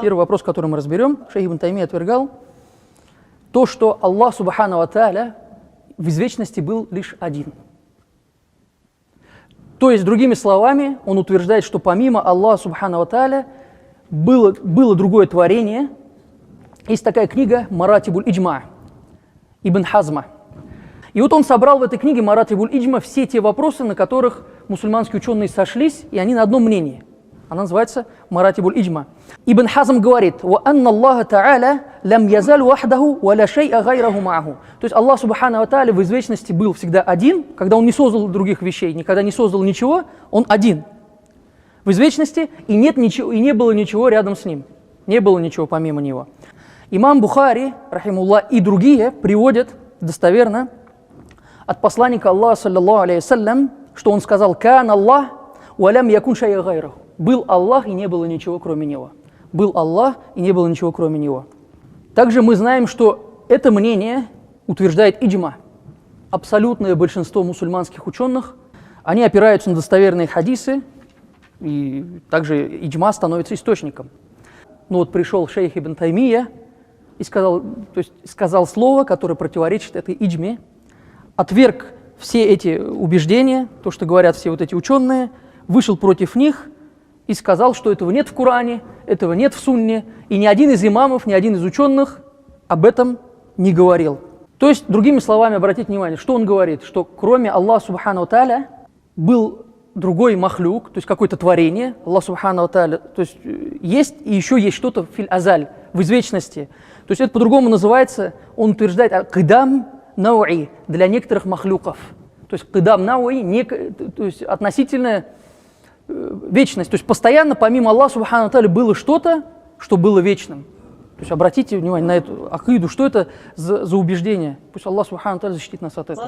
Первый вопрос, который мы разберем, шейх Ибн Таймия отвергал то, что Аллах Субхану ва Тааля в извечности был лишь один. То есть, другими словами, он утверждает, что помимо Аллаха Субхану ва Тааля было другое творение. Есть такая книга «Маратибуль Иджма» Ибн Хазма. И вот он собрал в этой книге «Маратибуль Иджма» все те вопросы, на которых мусульманские ученые сошлись, и они на одном мнении. Она называется «Маратибуль Иджма». Ибн Хазм говорит: «Ва анна Аллаха Та'аля лям язаль вахдаху ва ла шай'a гайраху ма'аху». То есть Аллах Субхану ва Тааля в извечности был всегда один, когда он не создал других вещей, никогда не создал ничего, он один в извечности, и нет ничего, и не было ничего рядом с ним, не было ничего помимо него. Имам Бухари, рахимуллах, и другие приводят достоверно от посланника Аллаха, саллаллаху алейхи вассалям, что он сказал: «Кан Аллах ва лям якун шай'a гайраху». Был Аллах, и не было ничего, кроме Него. Был Аллах, и не было ничего, кроме Него. Также мы знаем, что это мнение утверждает иджма. Абсолютное большинство мусульманских ученых, они опираются на достоверные хадисы, и также иджма становится источником. Но вот пришел шейх Ибн Таймия и сказал слово, которое противоречит этой иджме, отверг все эти убеждения, то, что говорят все вот эти ученые, вышел против них и сказал, что этого нет в Коране, этого нет в Сунне, и ни один из имамов, ни один из ученых об этом не говорил. То есть, другими словами, обратите внимание, что он говорит, что кроме Аллаха Субхану Тааля был другой махлюк, то есть какое-то творение, Аллах Субхану Тааля, то есть есть и еще есть что-то филь азаль, в извечности. То есть это по-другому называется, он утверждает кидам науи для некоторых махлюков. То есть кидам науи, то есть относительная вечность. То есть постоянно помимо Аллаха Субхану Тааля было что-то, что было вечным. То есть обратите внимание на эту акиду, что это за убеждение. Пусть Аллах Субхану Тааля защитит нас от этого.